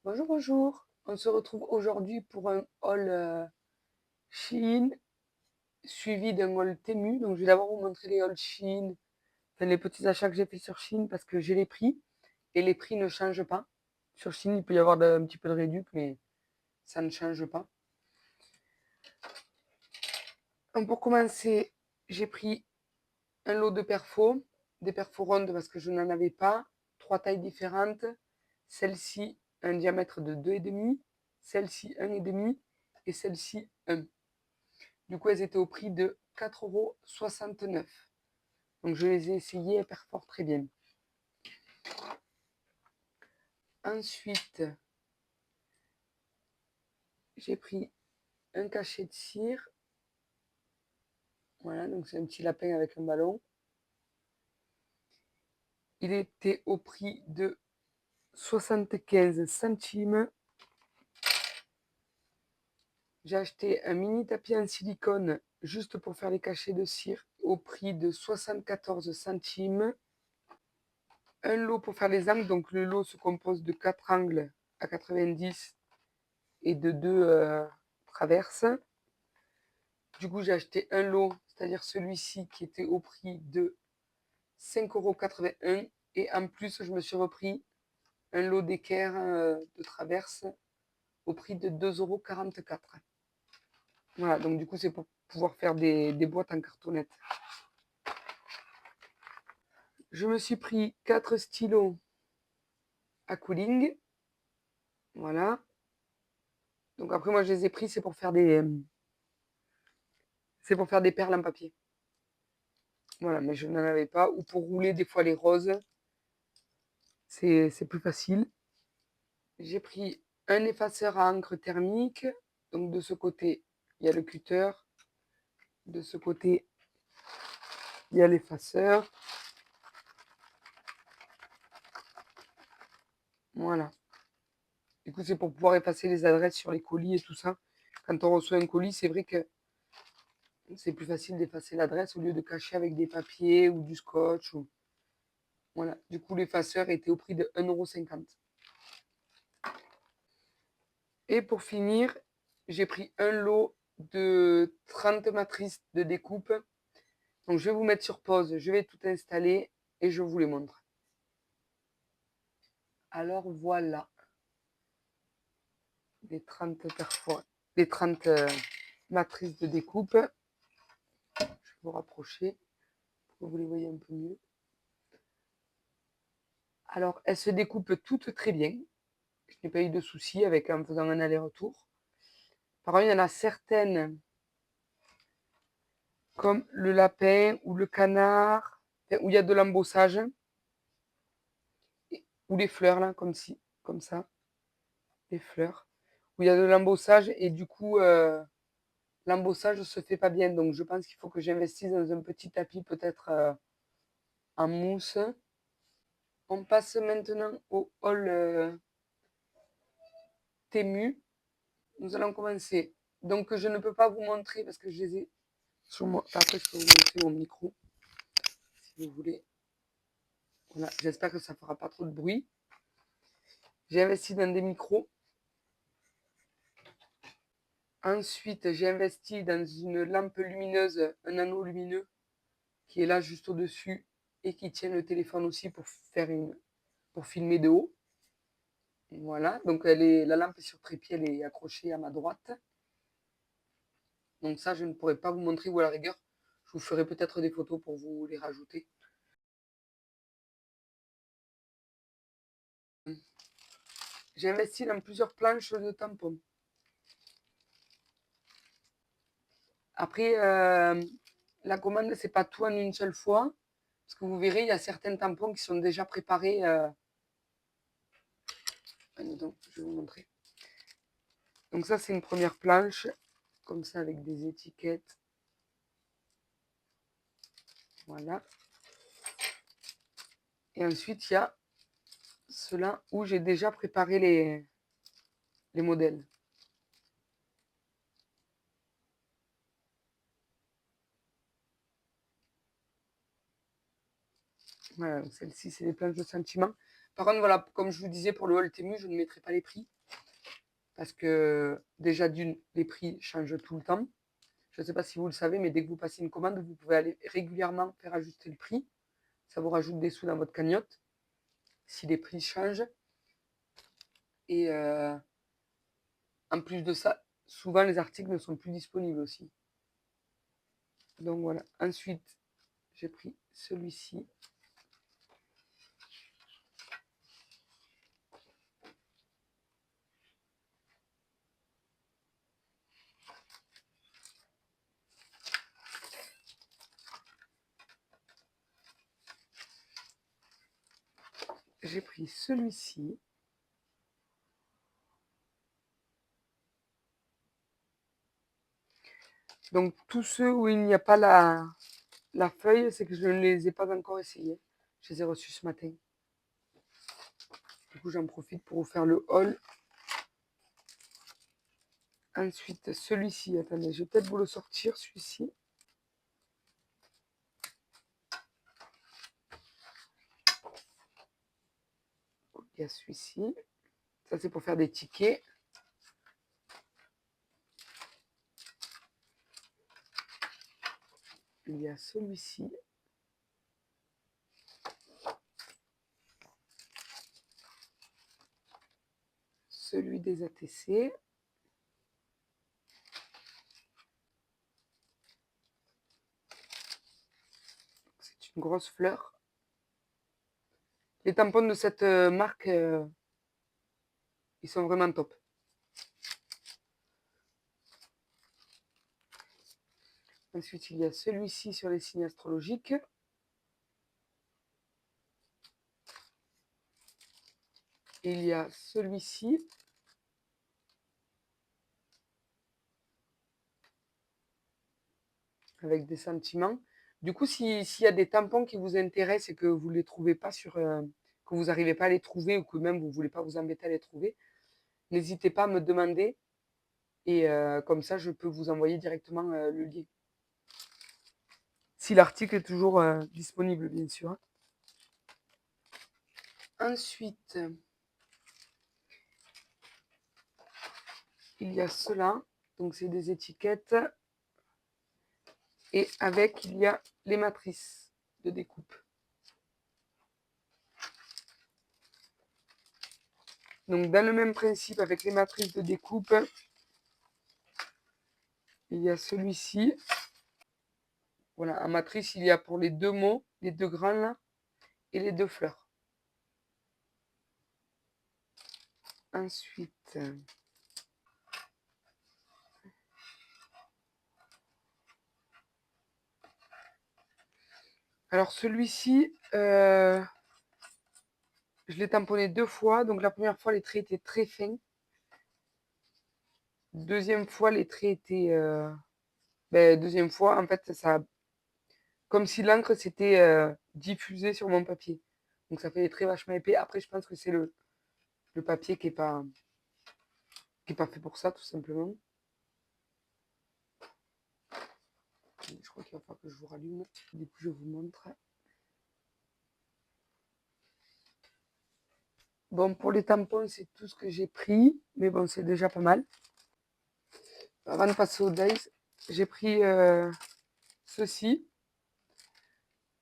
Bonjour, bonjour. On se retrouve aujourd'hui pour un haul Shein suivi d'un haul Temu. Donc, je vais d'abord vous montrer les hauls Shein, enfin les petits achats que j'ai fait sur Shein parce que j'ai les prix et les prix ne changent pas. Sur Shein, il peut y avoir un petit peu de réduc, mais ça ne change pas. Donc, pour commencer, j'ai pris un lot de perfos, des perfos rondes parce que je n'en avais pas, trois tailles différentes. Celle-ci, un diamètre de 2,5, celle-ci 1,5 et celle-ci 1. Du coup, elles étaient au prix de 4,69 €. Donc, je les ai essayées, elles perforent très bien. Ensuite, j'ai pris un cachet de cire. Voilà, donc c'est un petit lapin avec un ballon. Il était au prix de 75 centimes. J'ai acheté un mini tapis en silicone juste pour faire les cachets de cire au prix de 74 centimes. Un lot pour faire les angles. Donc, le lot se compose de 4 angles à 90 et de 2 traverses. Du coup, j'ai acheté un lot, c'est-à-dire celui-ci qui était au prix de 5,81 € et en plus, je me suis repris un lot d'équerre de traverse au prix de 2,44 €. Voilà, donc du coup, c'est pour pouvoir faire des boîtes en cartonnette. Je me suis pris 4 stylos à cooling. Voilà. Donc après, moi, je les ai pris, c'est pour faire des perles en papier. Voilà, mais je n'en avais pas. Ou pour rouler des fois les roses. C'est plus facile. J'ai pris un effaceur à encre thermique. Donc de ce côté, il y a le cutter. De ce côté, il y a l'effaceur. Voilà. Du coup, c'est pour pouvoir effacer les adresses sur les colis et tout ça. Quand on reçoit un colis, c'est vrai que c'est plus facile d'effacer l'adresse au lieu de cacher avec des papiers ou du scotch. Voilà. Du coup, l'effaceur était au prix de 1,50 €. Et pour finir, j'ai pris un lot de 30 matrices de découpe. Donc, je vais vous mettre sur pause, je vais tout installer et je vous les montre. Alors, voilà les 30 les 30 matrices de découpe. Je vais vous rapprocher pour que vous les voyez un peu mieux. Alors, elles se découpent toutes très bien. Je n'ai pas eu de soucis en faisant un aller-retour. Par contre, il y en a certaines, comme le lapin ou le canard, où il y a de l'embossage, ou les fleurs, là, comme ça, les fleurs, où il y a de l'embossage, et du coup, l'embossage se fait pas bien. Donc, je pense qu'il faut que j'investisse dans un petit tapis, peut-être en mousse. On passe maintenant au haul Temu. Nous allons commencer. Donc, je ne peux pas vous montrer parce que je les ai sur moi. Après, je peux vous montrer mon micro si vous voulez. Voilà, j'espère que ça fera pas trop de bruit. J'ai investi dans des micros. Ensuite, j'ai investi dans une lampe lumineuse, un anneau lumineux qui est là juste au-dessus et qui tient le téléphone aussi pour filmer de haut. Voilà, donc la lampe est sur trépied, elle est accrochée à ma droite. Donc ça, je ne pourrais pas vous montrer, ou à la rigueur, je vous ferai peut-être des photos pour vous les rajouter. J'ai investi dans plusieurs planches de tampons. Après, la commande, c'est pas tout en une seule fois. Parce que vous verrez, il y a certains tampons qui sont déjà préparés. Donc, je vais vous montrer. Donc ça, c'est une première planche, comme ça, avec des étiquettes. Voilà. Et ensuite, il y a ceux-là où j'ai déjà préparé les modèles. Voilà, celle-ci, c'est des planches de sentiments. Par contre, voilà, comme je vous disais, pour le haul Temu, je ne mettrai pas les prix. Parce que déjà, d'une, les prix changent tout le temps. Je ne sais pas si vous le savez, mais dès que vous passez une commande, vous pouvez aller régulièrement faire ajuster le prix. Ça vous rajoute des sous dans votre cagnotte si les prix changent. Et en plus de ça, souvent les articles ne sont plus disponibles aussi. Donc voilà. Ensuite, j'ai pris celui-ci. J'ai pris celui-ci. Donc tous ceux où il n'y a pas la feuille, c'est que je ne les ai pas encore essayés. Je les ai reçus ce matin. Du coup, j'en profite pour vous faire le haul. Ensuite, celui-ci. Attendez, je vais peut-être vous le sortir, celui-ci. Il y a celui-ci. Ça, c'est pour faire des tickets. Il y a celui-ci. Celui des ATC. C'est une grosse fleur. Les tampons de cette marque, ils sont vraiment top. Ensuite, il y a celui-ci sur les signes astrologiques. Il y a celui-ci. Avec des sentiments. Du coup, s'il y a des tampons qui vous intéressent et que vous ne les trouvez pas que vous n'arrivez pas à les trouver ou que même vous ne voulez pas vous embêter à les trouver, n'hésitez pas à me demander et comme ça, je peux vous envoyer directement le lien. Si l'article est toujours disponible, bien sûr. Ensuite, il y a cela. Donc, c'est des étiquettes. Et avec, il y a les matrices de découpe. Donc, dans le même principe, avec les matrices de découpe, il y a celui-ci. Voilà, en matrice, il y a pour les deux mots, les deux grands là, et les deux fleurs. Ensuite, alors celui-ci, je l'ai tamponné 2 fois. Donc la première fois, les traits étaient très fins. Deuxième fois, les traits étaient... deuxième fois, en fait, ça, comme si l'encre s'était diffusée sur mon papier. Donc ça fait des traits vachement épais. Après, je pense que c'est le papier qui est pas fait pour ça, tout simplement. Je crois qu'il va falloir que je vous rallume. Du coup, je vous montre. Bon, pour les tampons, c'est tout ce que j'ai pris. Mais bon, c'est déjà pas mal. Avant de passer aux Days, j'ai pris ceci.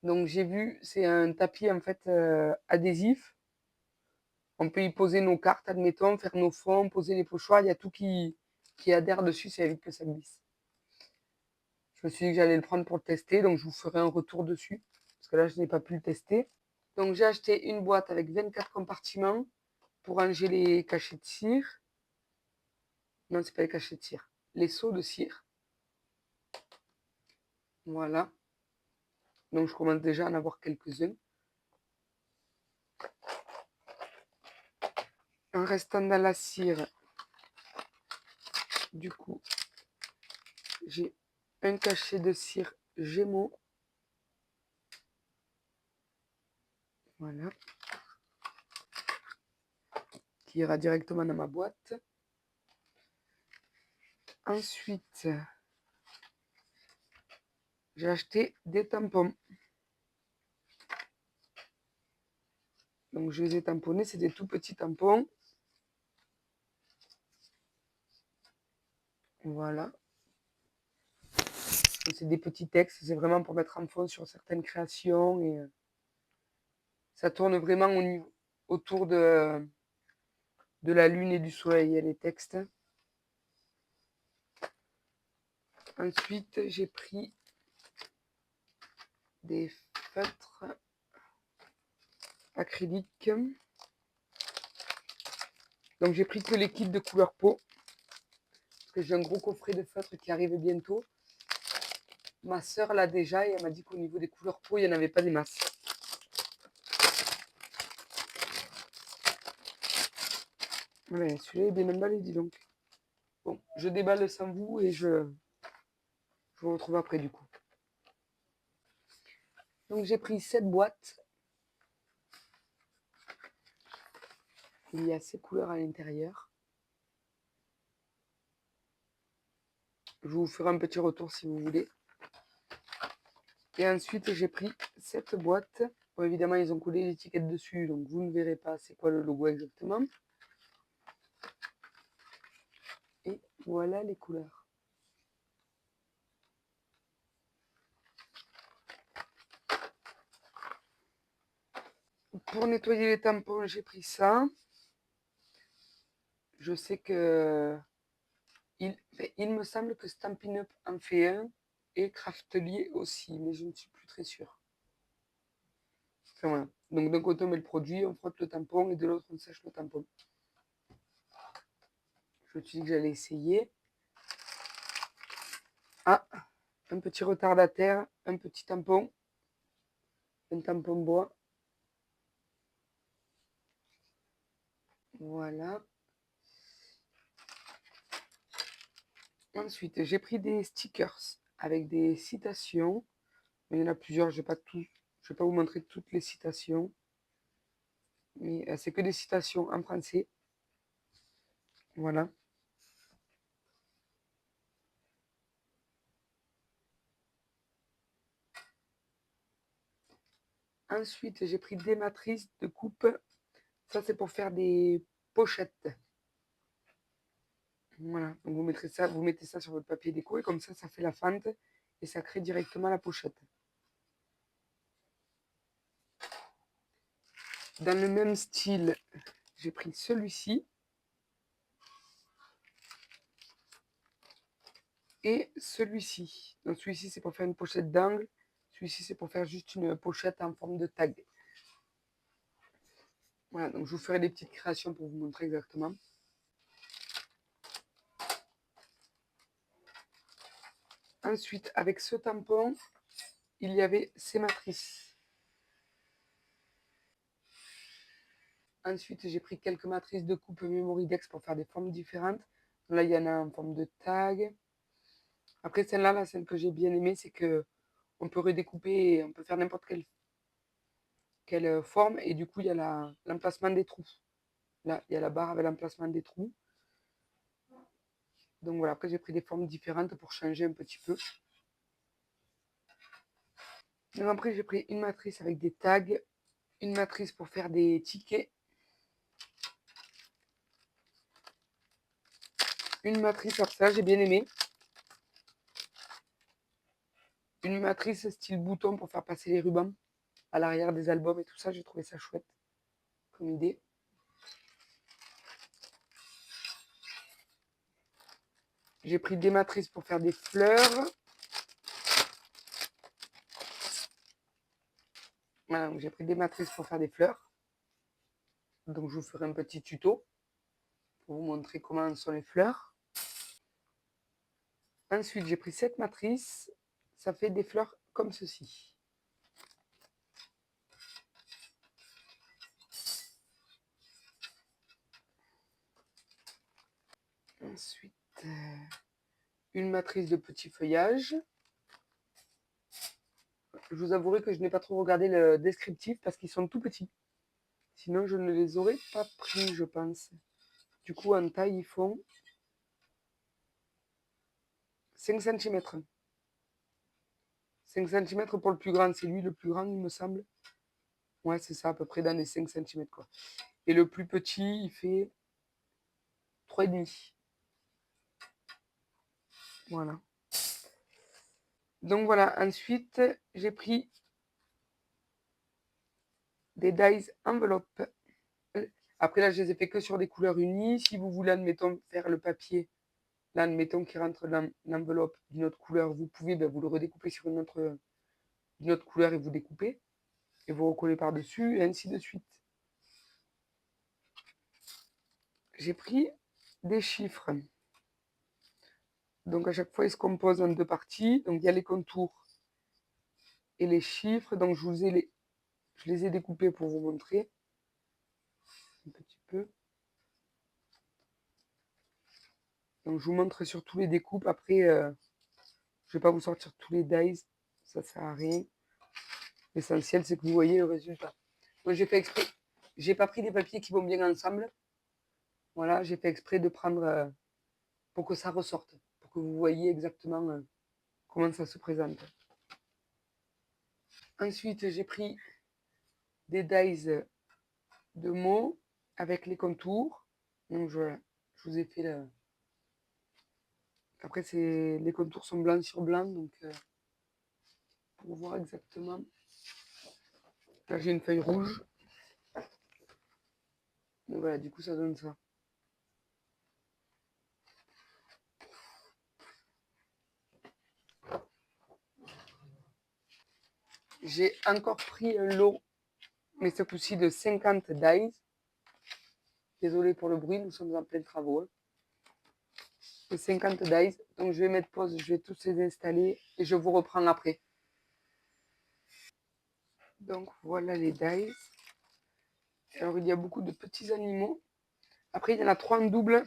Donc j'ai vu, c'est un tapis en fait adhésif. On peut y poser nos cartes, admettons, faire nos fonds, poser les pochoirs. Il y a tout qui adhère dessus, ça évite que ça glisse. Je me suis dit que j'allais le prendre pour le tester, donc je vous ferai un retour dessus. Parce que là, je n'ai pas pu le tester. Donc j'ai acheté une boîte avec 24 compartiments pour ranger les cachets de cire. Non, c'est pas les cachets de cire. Les seaux de cire. Voilà. Donc je commence déjà à en avoir quelques-uns. En restant dans la cire, du coup, j'ai un cachet de cire Gémeaux. Voilà. Qui ira directement dans ma boîte. Ensuite, j'ai acheté des tampons. Donc je les ai tamponnés, c'est des tout petits tampons. Voilà. C'est des petits textes, c'est vraiment pour mettre en fond sur certaines créations et ça tourne vraiment autour de la lune et du soleil, les textes. Ensuite, j'ai pris des feutres acryliques. Donc j'ai pris que les kits de couleur peau, parce que j'ai un gros coffret de feutres qui arrive bientôt. Ma soeur l'a déjà et elle m'a dit qu'au niveau des couleurs peau, il n'y en avait pas des masses. Ouais, celui-là est bien emballé, dis donc. Bon, je déballe sans vous et je vous retrouve après du coup. Donc j'ai pris cette boîte. Il y a ces couleurs à l'intérieur. Je vous ferai un petit retour si vous voulez. Et ensuite, j'ai pris cette boîte. Bon, évidemment, ils ont collé l'étiquette dessus, donc vous ne verrez pas c'est quoi le logo exactement. Et voilà les couleurs. Pour nettoyer les tampons, j'ai pris ça. Je sais que il me semble que Stampin' Up en fait un et Craftelier aussi, mais je ne suis plus très sûre. Enfin, voilà. Donc d'un côté on met le produit, on frotte le tampon et de l'autre on sèche le tampon. Je me suis dit que j'allais essayer. Ah, un petit retardataire, un petit tampon, un tampon bois. Voilà. Ensuite, j'ai pris des stickers avec des citations. Il y en a plusieurs, je ne vais pas vous montrer toutes les citations. Mais c'est que des citations en français. Voilà. Ensuite, j'ai pris des matrices de coupe. Ça, c'est pour faire des pochettes. Voilà. Donc, vous mettez ça sur votre papier déco et comme ça fait la fente et ça crée directement la pochette. Dans le même style, j'ai pris celui-ci. Et celui-ci. Donc, celui-ci, c'est pour faire une pochette d'angle. Celui-ci, c'est pour faire juste une pochette en forme de tag. Voilà, donc je vous ferai des petites créations pour vous montrer exactement. Ensuite, avec ce tampon, il y avait ces matrices. Ensuite, j'ai pris quelques matrices de coupe Memoridex pour faire des formes différentes. Là, il y en a en forme de tag. Après, celle-là, celle que j'ai bien aimée, c'est que on peut redécouper, on peut faire n'importe quelle forme. Et du coup, il y a l'emplacement des trous. Là, il y a la barre avec l'emplacement des trous. Donc voilà, après, j'ai pris des formes différentes pour changer un petit peu. Donc après, j'ai pris une matrice avec des tags, une matrice pour faire des tickets, une matrice, alors ça j'ai bien aimé, une matrice style bouton pour faire passer les rubans à l'arrière des albums et tout ça, j'ai trouvé ça chouette comme idée. J'ai pris des matrices pour faire des fleurs. Voilà, donc j'ai pris des matrices pour faire des fleurs. Donc je vous ferai un petit tuto pour vous montrer comment sont les fleurs. Ensuite, j'ai pris cette matrice, ça fait des fleurs comme ceci. Ensuite, une matrice de petits feuillages. Je vous avouerai que je n'ai pas trop regardé le descriptif parce qu'ils sont tout petits. Sinon, je ne les aurais pas pris, je pense. Du coup, en taille, ils font 5 cm. 5 cm pour le plus grand, c'est lui le plus grand, il me semble. Ouais, c'est ça, à peu près dans les 5 centimètres, quoi. Et le plus petit, il fait 3,5. Voilà. Donc voilà, ensuite, j'ai pris des dies enveloppes. Après, là, je les ai fait que sur des couleurs unies. Si vous voulez, admettons, faire le papier, là, admettons qu'il rentre dans l'enveloppe d'une autre couleur, vous pouvez, ben, vous le redécouper sur une autre couleur et vous découpez. Et vous recollez par-dessus, et ainsi de suite. J'ai pris des chiffres. Donc, à chaque fois, ils se composent en 2 parties. Donc, il y a les contours et les chiffres. Donc, je les ai découpés pour vous montrer un petit peu. Donc, je vous montre surtout les découpes. Après, je ne vais pas vous sortir tous les dies. Ça sert à rien. L'essentiel, c'est que vous voyez le résultat. Moi, j'ai fait exprès. J'ai pas pris des papiers qui vont bien ensemble. Voilà, j'ai fait exprès de prendre pour que ça ressorte. Pour que vous voyez exactement comment ça se présente. Ensuite, j'ai pris des dies de mots avec les contours. Donc, je vous ai fait le... Après, les contours sont blancs sur blanc, donc pour voir exactement. Là, j'ai une feuille rouge. Donc voilà, du coup, ça donne ça. J'ai encore pris un lot, mais ce coup-ci de 50 dies. Désolé pour le bruit, nous sommes en plein travaux. De 50 dies. Donc, je vais mettre pause, je vais tous les installer et je vous reprends après. Donc, voilà les dies. Alors, il y a beaucoup de petits animaux. Après, il y en a 3 en double.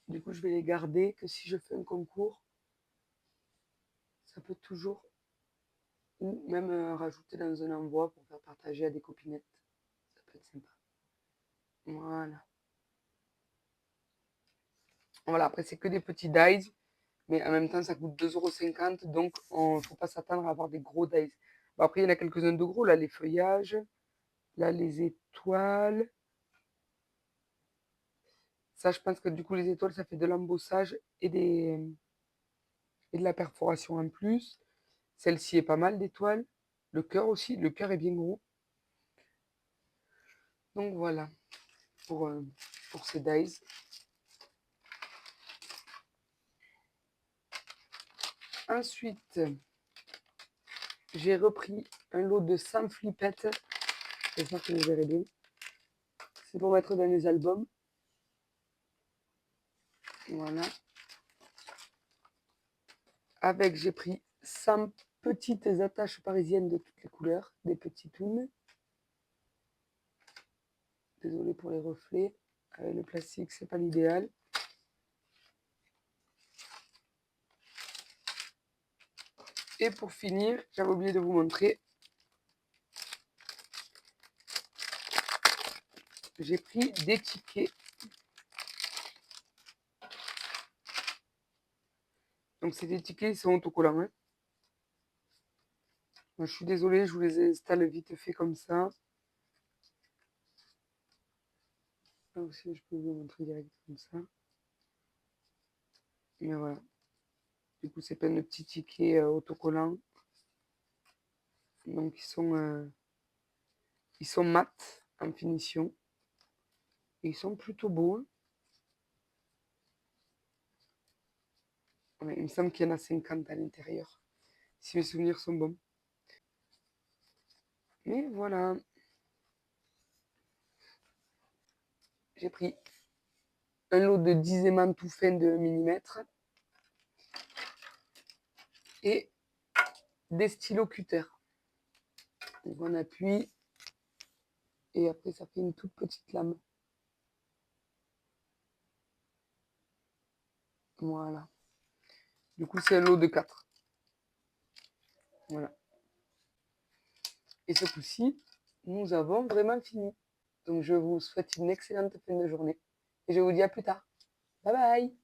Du coup, je vais les garder, que si je fais un concours, ça peut toujours, ou même rajouter dans un envoi pour faire partager à des copinettes. Ça peut être sympa. Voilà. Voilà, après, c'est que des petits dies, mais en même temps, ça coûte 2,50 €, donc il ne faut pas s'attendre à avoir des gros dies. Bon, après, il y en a quelques-uns de gros, là, les feuillages, là, les étoiles. Ça, je pense que du coup, les étoiles, ça fait de l'embossage et de la perforation en plus. Celle-ci est pas mal d'étoiles. Le cœur aussi, le cœur est bien gros. Donc voilà, pour ces dies. Ensuite, j'ai repris un lot de 100 flippettes. J'espère que vous verrez bien. C'est pour mettre dans les albums. Voilà. Avec, j'ai pris 100 petites attaches parisiennes de toutes les couleurs, des petits tounes. Désolé pour les reflets. Avec le plastique, c'est pas l'idéal. Et pour finir, j'avais oublié de vous montrer. J'ai pris des tickets. Donc c'est des tickets, ils sont autocollants. Hein. Moi, je suis désolée, je vous les installe vite fait comme ça. Là aussi, je peux vous montrer direct comme ça. Mais voilà. Du coup, c'est plein de petits tickets autocollants. Donc, ils sont mat en finition. Et ils sont plutôt beaux. Hein. Ouais, il me semble qu'il y en a 50 à l'intérieur. Si mes souvenirs sont bons. Mais voilà. J'ai pris un lot de 10 aimants tout fins de millimètres. Et des stylos cutter. Donc, on appuie. Et après, ça fait une toute petite lame. Voilà. Du coup, c'est un lot de 4. Voilà. Et ce coup-ci, nous avons vraiment fini. Donc, je vous souhaite une excellente fin de journée. Et je vous dis à plus tard. Bye bye!